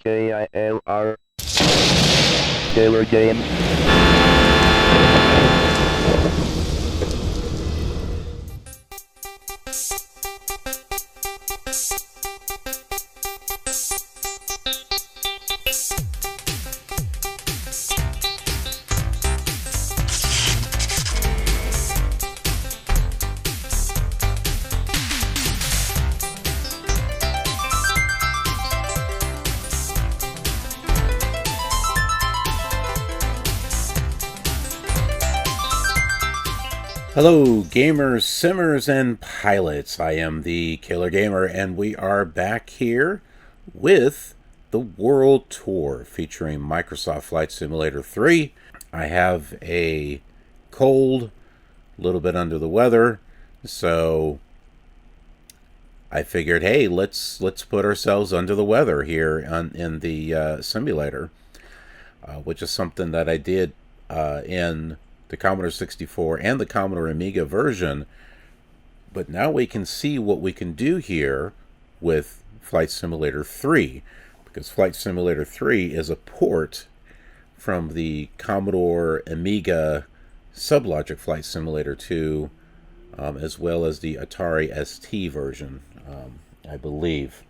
KILR Killer Game. Hello, gamers, simmers, and pilots. I am the Killer Gamer, and we are back here with the World Tour featuring Microsoft Flight Simulator 3. I have a cold, a little bit under the weather, so I figured, hey, let's put ourselves under the weather here in the simulator, which is something that I did in the Commodore 64 and the Commodore Amiga version, but now we can see what we can do here with Flight Simulator 3, because Flight Simulator 3 is a port from the Commodore Amiga SubLogic Flight Simulator 2, as well as the Atari ST version, I believe.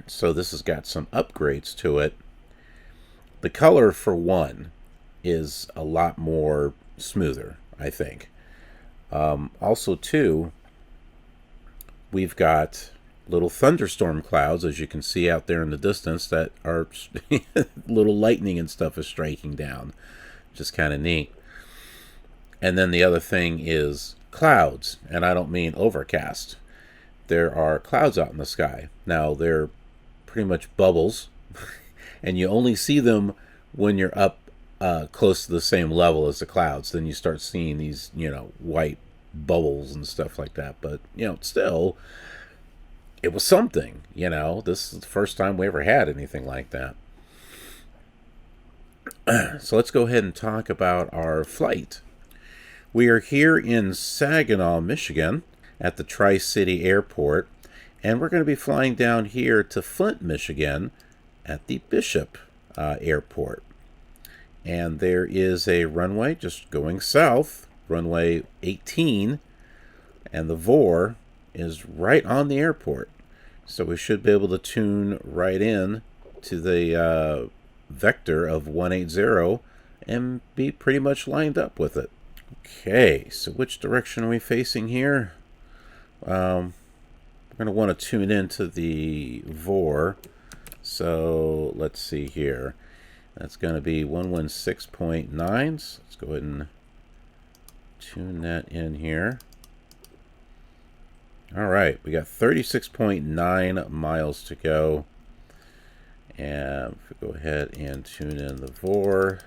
So this has got some upgrades to it. The color, for one, is a lot more smoother, I think. Also, too, we've got little thunderstorm clouds, as you can see out there in the distance, that are little lightning and stuff is striking down, which is kind of neat. And then the other thing is clouds, and I don't mean overcast. There are clouds out in the sky. Now, they're pretty much bubbles, and you only see them when you're up close to the same level as the clouds. Then you start seeing these, white bubbles and stuff like that. But, still, it was something, This is the first time we ever had anything like that. So let's go ahead and talk about our flight. We are here in Saginaw, Michigan, at the Tri-City Airport, and we're going to be flying down here to Flint, Michigan, at the Bishop Airport. And there is a runway just going south, runway 18, and the VOR is right on the airport. So we should be able to tune right in to the vector of 180 and be pretty much lined up with it. Okay, so which direction are we facing here? We're going to want to tune into the VOR. So let's see here. That's going to be 116.9. So let's go ahead and tune that in here. All right, we got 36.9 miles to go. And if we go ahead and tune in the VOR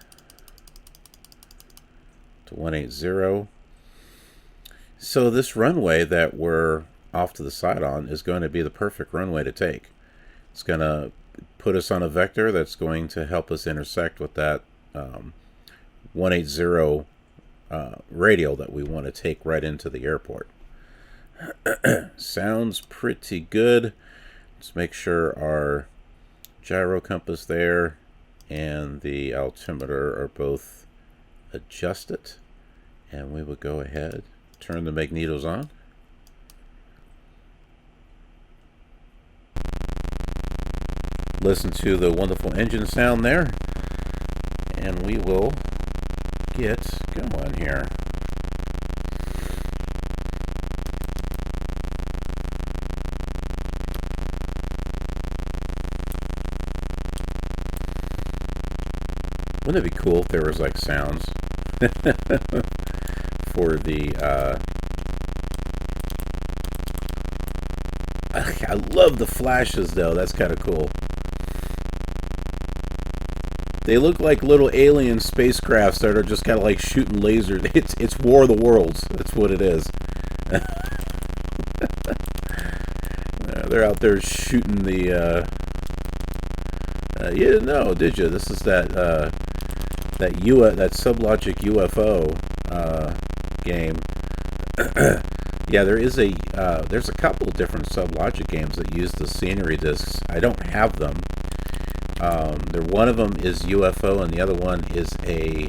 to 180. So this runway that we're off to the side on is going to be the perfect runway to take. It's going to put us on a vector that's going to help us intersect with that 180 radial that we want to take right into the airport. Sounds pretty good. Let's make sure our gyro compass there and the altimeter are both adjusted. And we will go ahead, turn the magnetos on. Listen to the wonderful engine sound there, and we will get going here. Wouldn't it be cool if there was like sounds for the I love the flashes though. That's kind of cool. They look like little alien spacecrafts that are just kind of like shooting lasers. It's War of the Worlds. That's what it is. They're out there shooting the. You didn't know, did you? This is that SubLogic UFO game. Yeah, there's a couple of different SubLogic games that use the scenery discs. I don't have them. One of them is UFO and the other one is a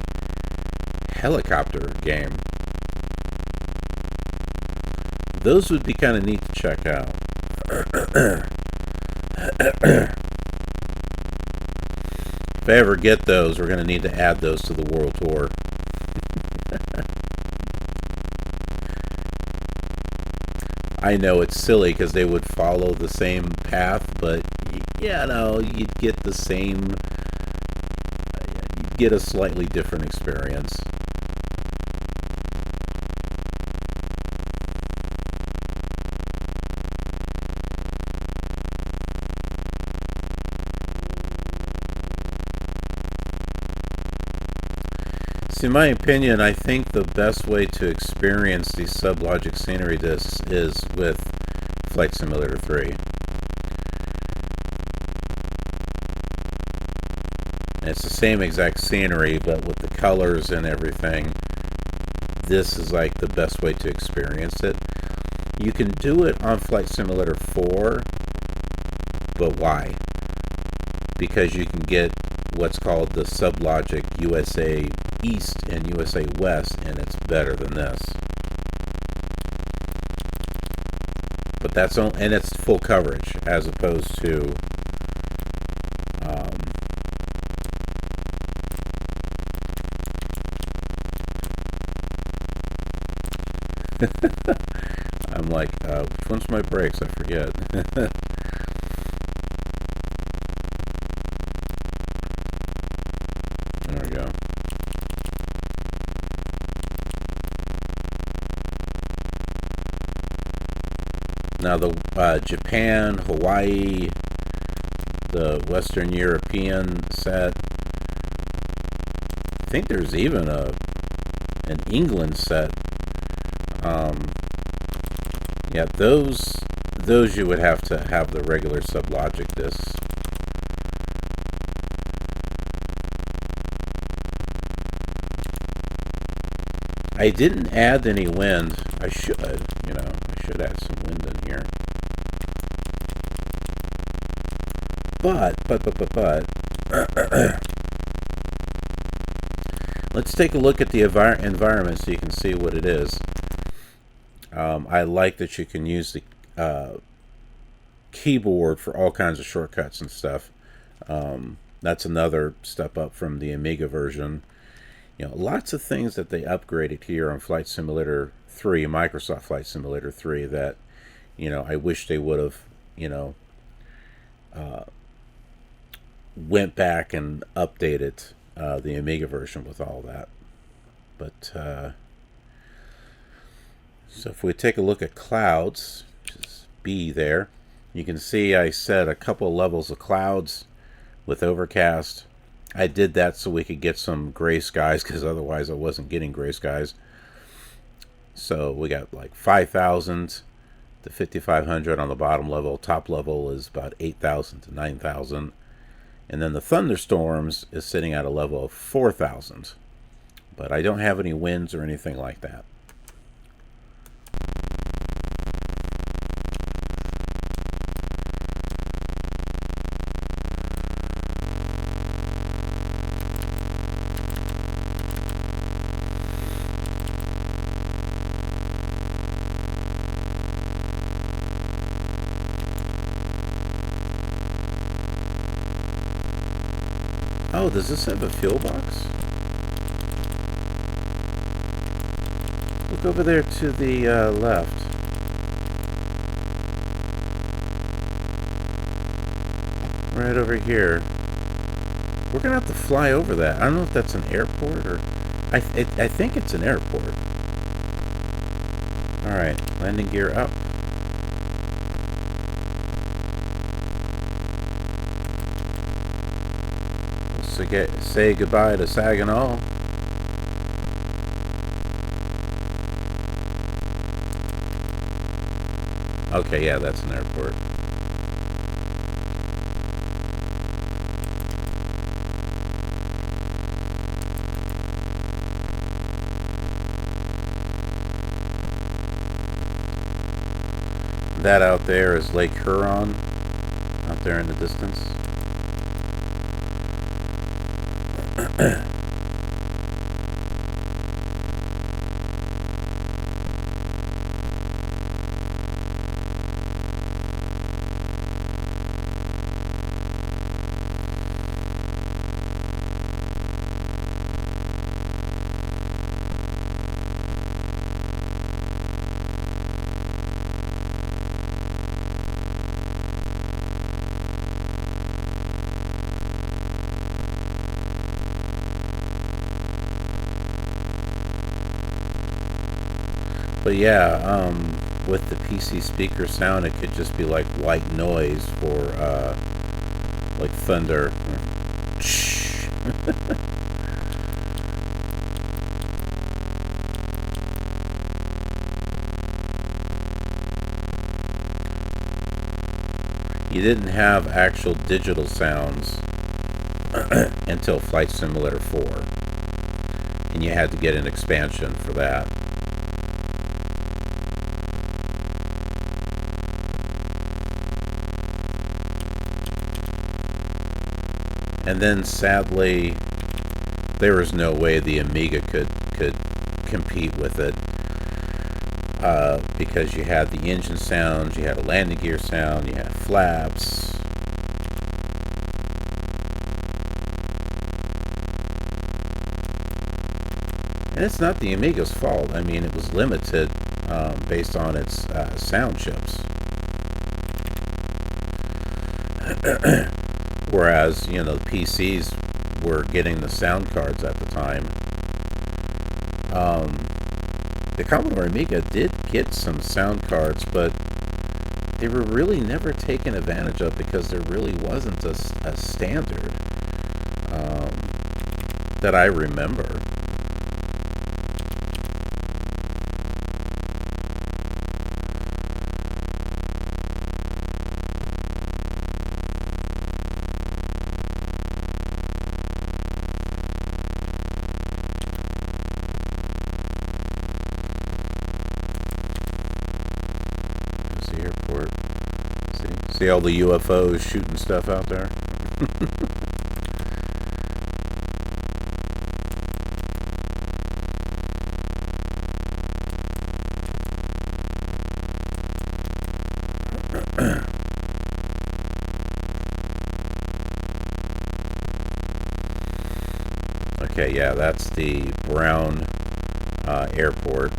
helicopter game. Those would be kind of neat to check out. If I ever get those, we're going to need to add those to the World Tour. I know it's silly because they would follow the same path, but you'd get the same, you'd get a slightly different experience. In my opinion, I think the best way to experience these SubLogic scenery discs is with Flight Simulator 3. And it's the same exact scenery, but with the colors and everything. This is like the best way to experience it. You can do it on Flight Simulator 4, but why? Because you can get what's called the SubLogic USA East and USA West, and it's better than this. But that's on, and it's full coverage as opposed to I'm like, which one's my brakes? I forget. There we go. Now the Japan, Hawaii, the Western European set. I think there's even an England set. Yeah, those you would have to have the regular SubLogic discs. I didn't add any wind. I should, I should add some wind in here. But let's take a look at the environment so you can see what it is. I like that you can use the keyboard for all kinds of shortcuts and stuff. That's another step up from the Amiga version. Lots of things that they upgraded here on Flight Simulator 3, Microsoft Flight Simulator 3, that, I wish they would have, went back and updated the Amiga version with all that. But, so if we take a look at clouds, which is B there, you can see I set a couple levels of clouds with overcast. I did that so we could get some gray skies, because otherwise I wasn't getting gray skies. So we got like 5,000 to 5,500 on the bottom level. Top level is about 8,000 to 9,000. And then the thunderstorms is sitting at a level of 4,000. But I don't have any winds or anything like that. Oh, does this have a fuel box? Look over there to the left. Right over here. We're going to have to fly over that. I don't know if that's an airport or... I think it's an airport. Alright, landing gear up. Say goodbye to Saginaw. Okay, yeah, that's an airport. That out there is Lake Huron, out there in the distance. But yeah, with the PC speaker sound, it could just be like white noise for like thunder. You didn't have actual digital sounds until Flight Simulator 4, and you had to get an expansion for that. And then sadly, there was no way the Amiga could compete with it, because you had the engine sounds, you had a landing gear sound, you had flaps. And it's not the Amiga's fault. I mean, it was limited based on its sound chips. Whereas, you know, the PCs were getting the sound cards at the time. The Commodore Amiga did get some sound cards, but they were really never taken advantage of because there really wasn't a standard that I remember. Airport. See all the UFOs shooting stuff out there? Okay, yeah, that's the Brown airport.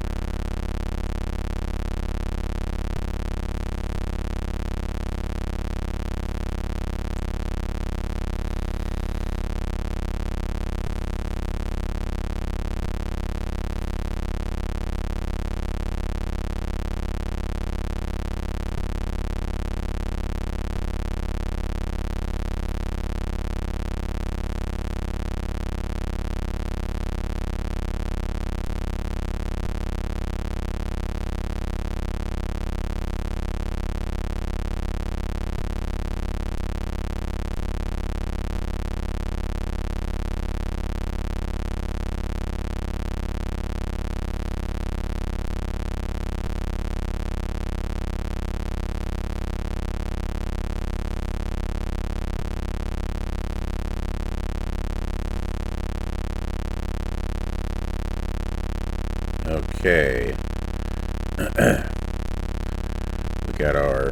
Okay. We got our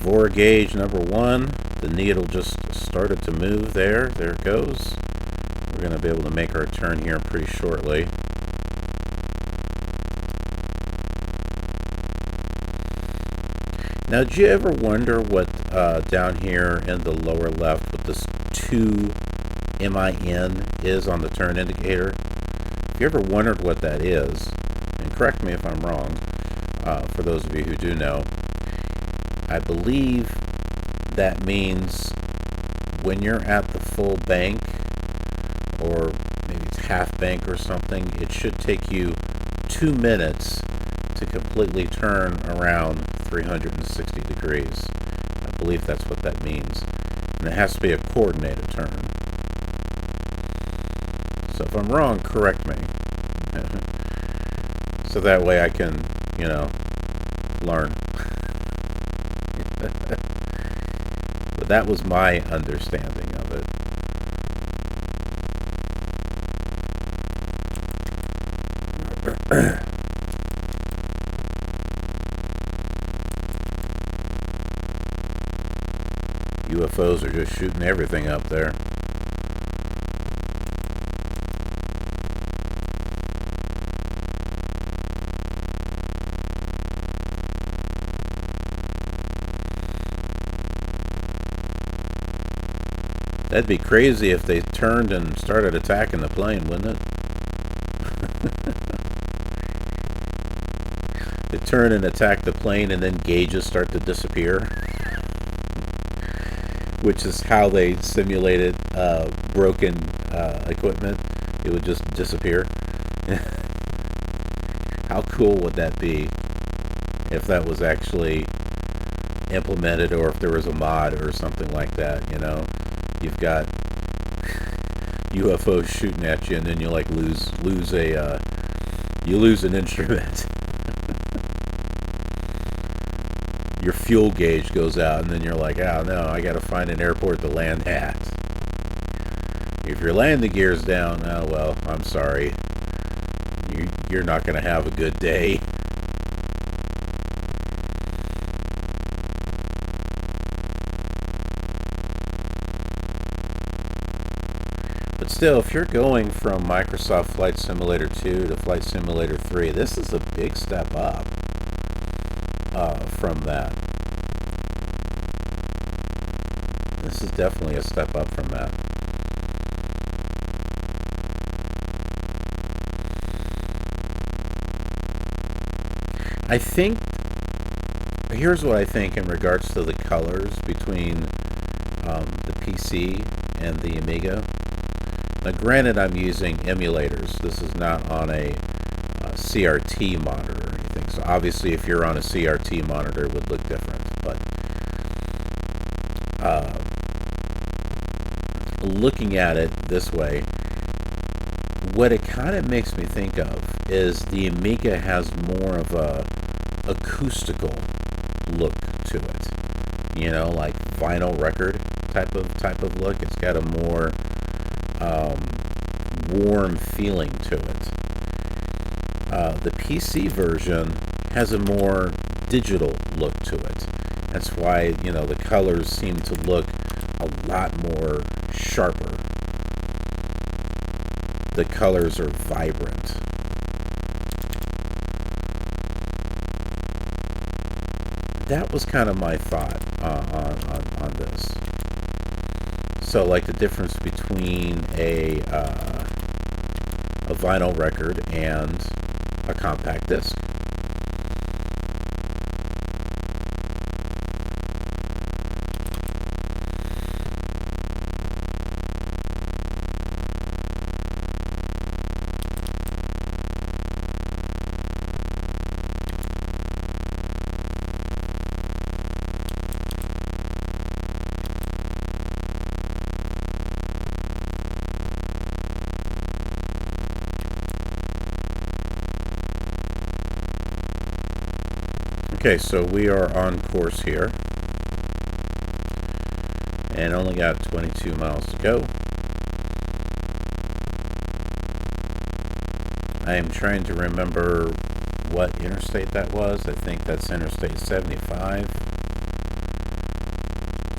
VOR gauge number 1. The needle just started to move there. There it goes. We're going to be able to make our turn here pretty shortly. Now, did you ever wonder what down here in the lower left, what this 2 MIN is on the turn indicator? If you ever wondered what that is, and correct me if I'm wrong, for those of you who do know, I believe that means when you're at the full bank, or maybe it's half bank or something, it should take you 2 minutes to completely turn around 360 degrees. I believe that's what that means. And it has to be a coordinated turn. So if I'm wrong, correct me. So that way I can, you know, learn. But that was my understanding of it. UFOs are just shooting everything up there. That'd be crazy if they turned and started attacking the plane, wouldn't it? They turn and attack the plane and then gauges start to disappear. Which is how they simulated broken equipment. It would just disappear. How cool would that be if that was actually implemented, or if there was a mod or something like that, you know? You've got UFOs shooting at you, and then you like lose an instrument. Your fuel gauge goes out, and then you're like, oh no, I gotta find an airport to land at. If your landing gear's down, oh well, I'm sorry. You're not gonna have a good day. But still, if you're going from Microsoft Flight Simulator 2 to Flight Simulator 3, this is a big step up from that. This is definitely a step up from that. I think, here's what I think in regards to the colors between the PC and the Amiga. Now granted, I'm using emulators. This is not on a CRT monitor or anything. So obviously if you're on a CRT monitor it would look different. But looking at it this way, what it kind of makes me think of is the Amiga has more of a acoustical look to it. You know, like vinyl record type of look. It's got a more warm feeling to it. The PC version has a more digital look to it. That's why, you know, the colors seem to look a lot more sharper. The colors are vibrant. That was kind of my thought on this. So, like the difference between a vinyl record and a compact disc. Okay, so we are on course here and only got 22 miles to go. I am trying to remember what interstate that was. I think that's Interstate 75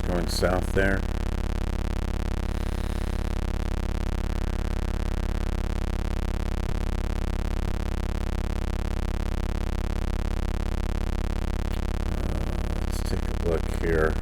going south there. Look here.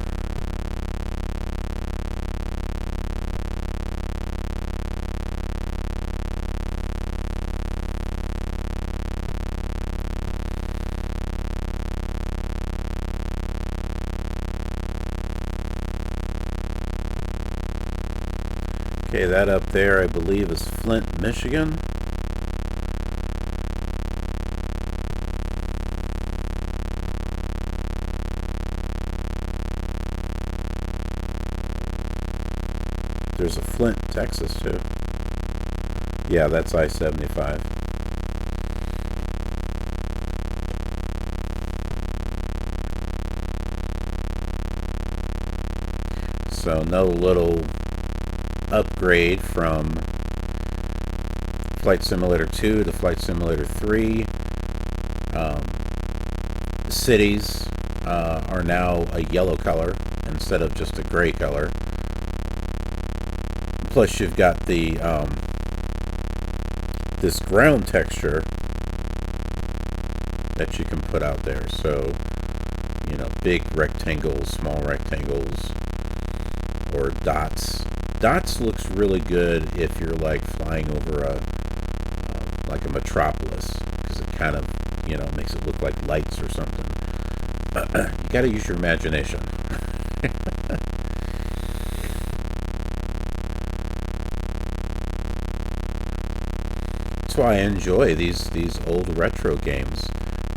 Okay, that up there I believe is Flint, Michigan. There's a Flint, Texas, too. Yeah, that's I-75. So, no little upgrade from Flight Simulator 2 to Flight Simulator 3. Cities are now a yellow color instead of just a gray color. Plus, you've got the this ground texture that you can put out there. So, you know, big rectangles, small rectangles, or dots. Dots looks really good if you're like flying over like a metropolis, because it kind of, you know, makes it look like lights or something. You got to use your imagination. That's why I enjoy these old retro games.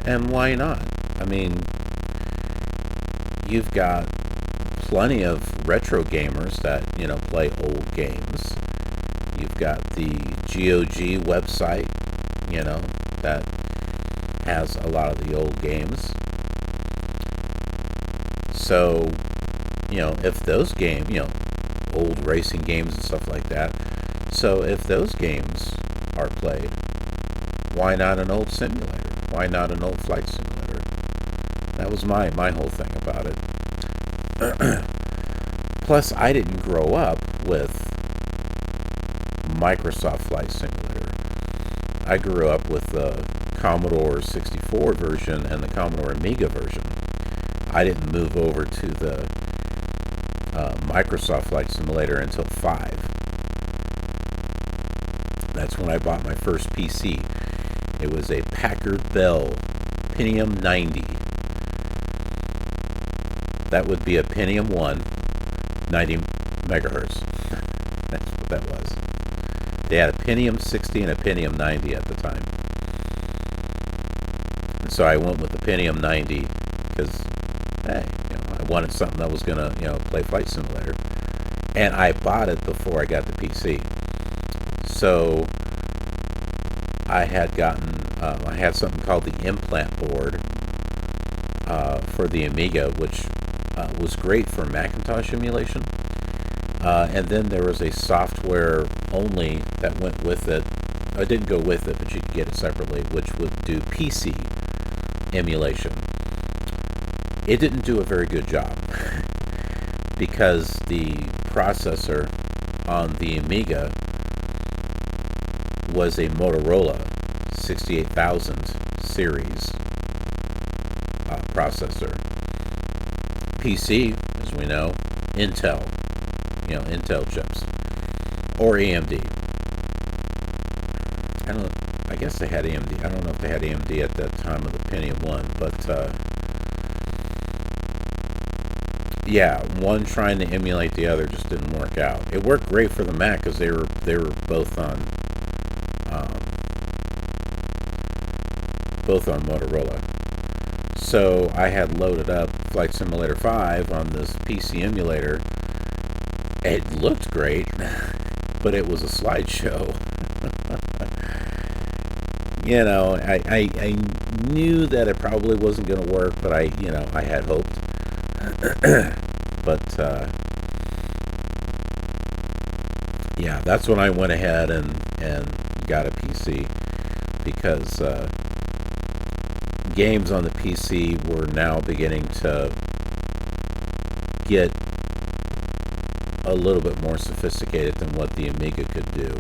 And why not? I mean, you've got plenty of retro gamers that, you know, play old games. You've got the GOG website, you know, that has a lot of the old games. So, you know, if those games, you know, old racing games and stuff like that. So if those games are played, why not an old simulator? Why not an old flight simulator? That was my whole thing about it. Plus, I didn't grow up with Microsoft Flight Simulator. I grew up with the Commodore 64 version and the Commodore Amiga version. I didn't move over to the Microsoft Flight Simulator until 5. That's when I bought my first PC. It was a Packard Bell Pentium 90. That would be a Pentium 1, 90 megahertz. That's what that was. They had a Pentium 60 and a Pentium 90 at the time. And so I went with the Pentium 90 because, hey, you know, I wanted something that was going to, you know, play Flight Simulator. And I bought it before I got the PC. So I had I had something called the implant board for the Amiga, which was great for Macintosh emulation. And then there was a software only that went with it. I didn't go with it, but you could get it separately, which would do PC emulation. It didn't do a very good job because the processor on the Amiga was a Motorola 68000 series processor. PC, as we know, Intel, you know, Intel chips, or AMD. I guess they had AMD. I don't know if they had AMD at that time of the Pentium 1, but yeah, one trying to emulate the other just didn't work out. It worked great for the Mac because they were both on Motorola. So I had loaded up Flight Simulator 5 on this PC emulator. It looked great, but it was a slideshow. You know, I knew that it probably wasn't going to work, but I had hoped. But yeah, that's when I went ahead and got a PC, because games on the PC were now beginning to get a little bit more sophisticated than what the Amiga could do.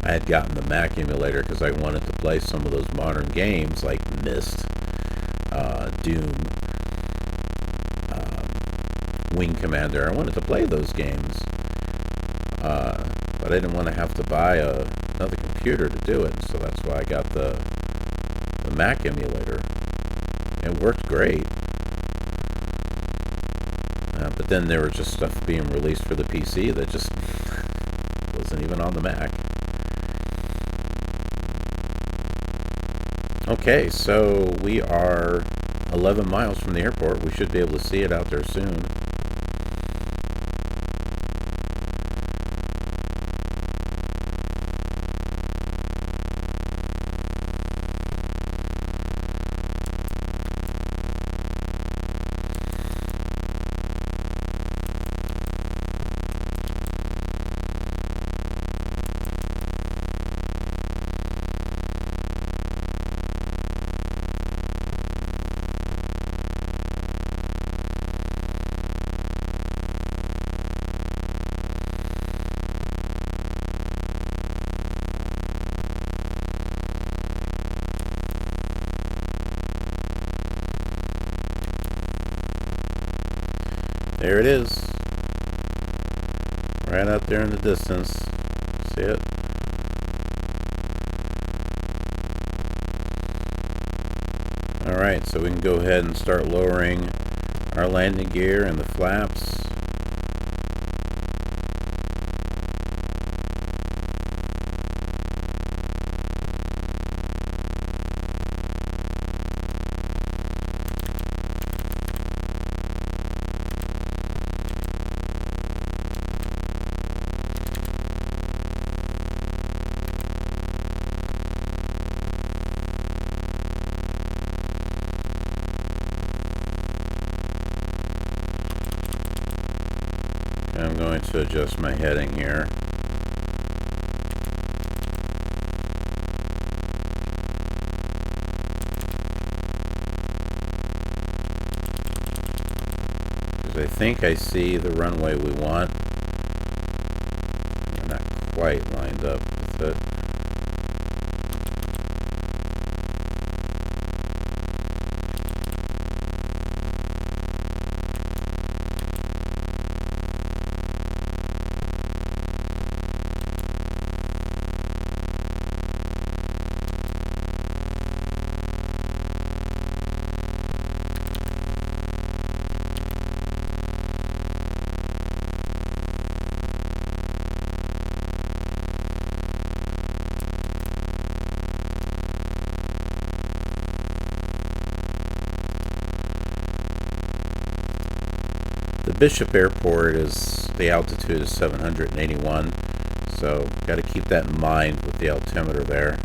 I had gotten the Mac emulator because I wanted to play some of those modern games like Myst, Doom, Wing Commander. I wanted to play those games, but I didn't want to have to buy another computer to do it, so that's why I got the Mac emulator. It worked great. But then there was just stuff being released for the PC that just wasn't even on the Mac. Okay, so we are 11 miles from the airport. We should be able to see it out there soon. There it is. Right out there in the distance. See it? Alright, so we can go ahead and start lowering our landing gear and the flaps. I'm going to adjust my heading here. Because I think I see the runway we want. We're not quite lined up with it. The Bishop Airport is, the altitude is 781, so got to keep that in mind with the altimeter there.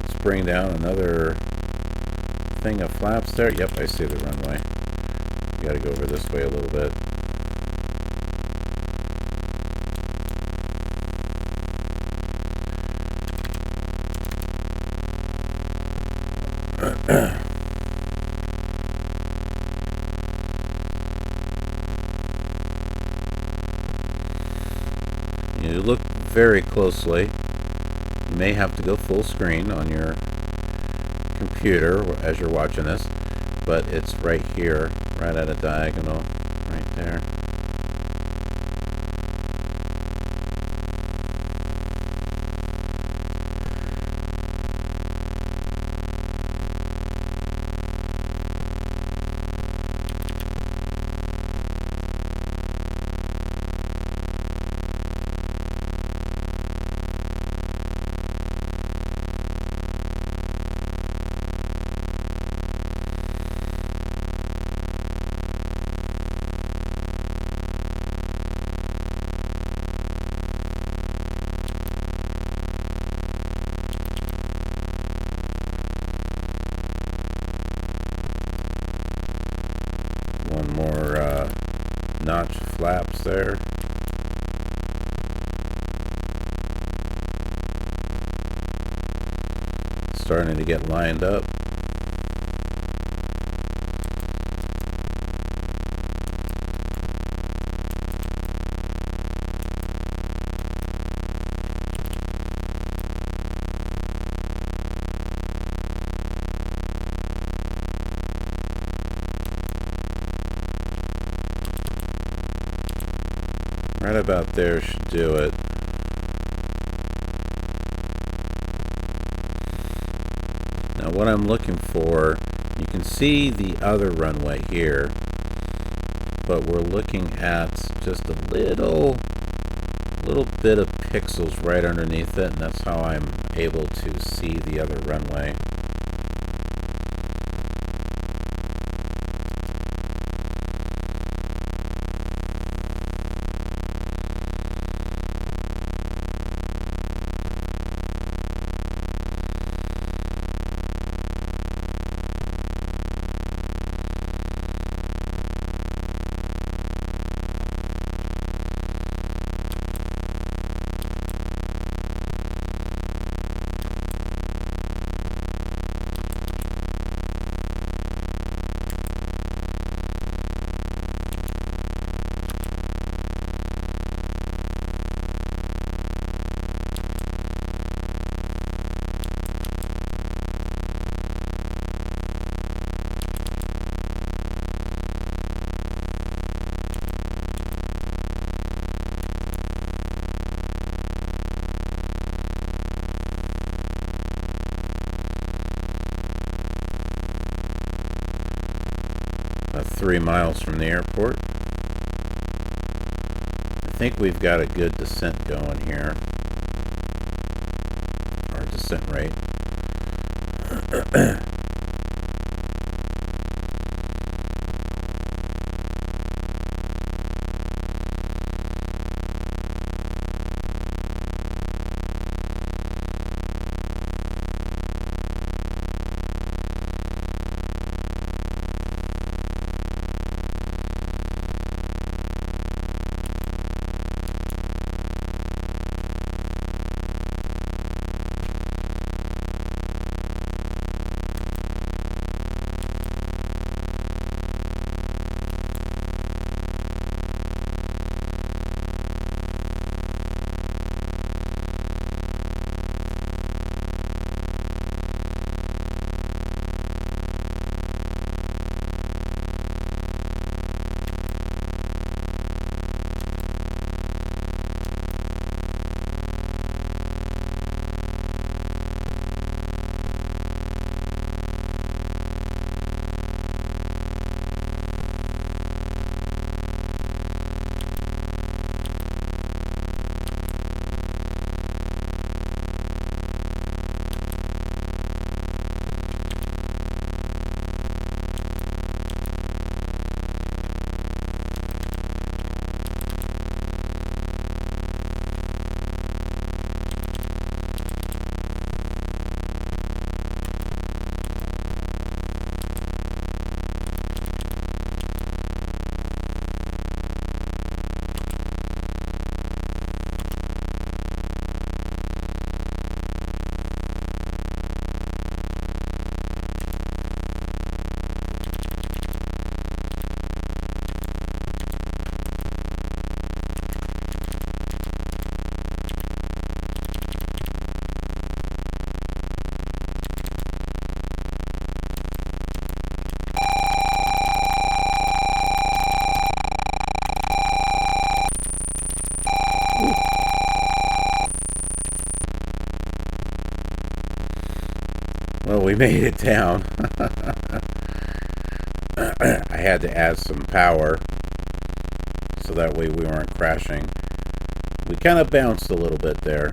Let's bring down another thing of flaps there. Yep, I see the runway. You gotta go over this way a little bit. You look very closely. You may have to go full screen on your computer as you're watching this, but it's right here, right at a diagonal, right there. One more notch flaps there. Starting to get lined up. Right about there should do it. Now what I'm looking for, you can see the other runway here, but we're looking at just a little bit of pixels right underneath it, and that's how I'm able to see the other runway. 3 miles from the airport. I think we've got a good descent going here. Our descent rate. Well, we made it down. I had to add some power so that way we weren't crashing. We kind of bounced a little bit there.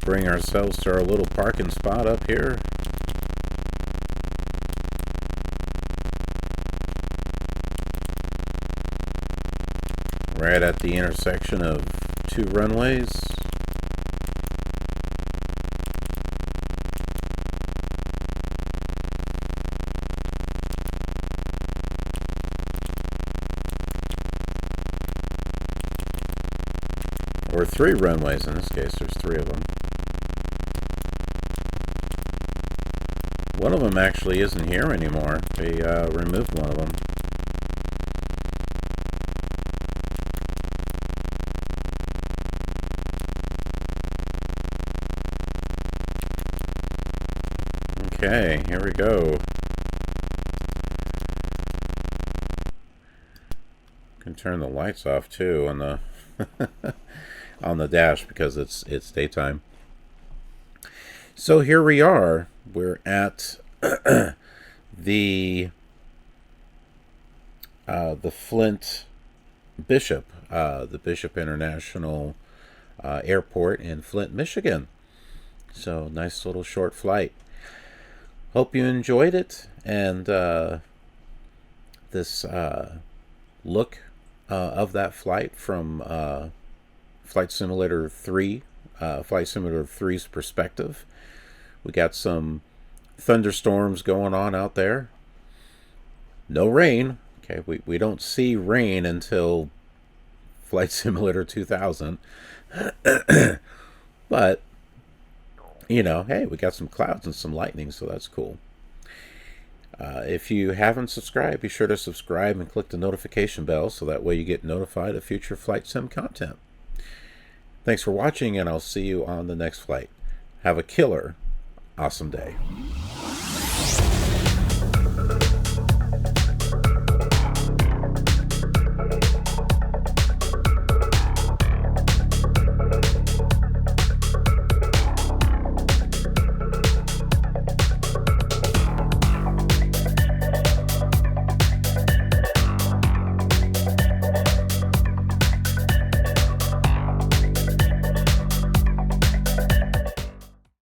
Bring ourselves to our little parking spot up here. Right at the intersection of two runways. Or three runways in this case, there's three of them. One of them actually isn't here anymore. They removed one of them. Okay, here we go. Can turn the lights off too on the on the dash because it's daytime. So here we are. We're at the Flint Bishop, the Bishop International Airport in Flint, Michigan. So nice little short flight. Hope you enjoyed it, and this look of that flight from Flight Simulator 3, Flight Simulator 3's perspective. We got some thunderstorms going on out there. No rain. Okay, we don't see rain until Flight Simulator 2000. But you know, hey, we got some clouds and some lightning, so that's cool. If you haven't subscribed, be sure to subscribe and click the notification bell so that way you get notified of future flight sim content. Thanks for watching, and I'll see you on the next flight. Have a killer, awesome day.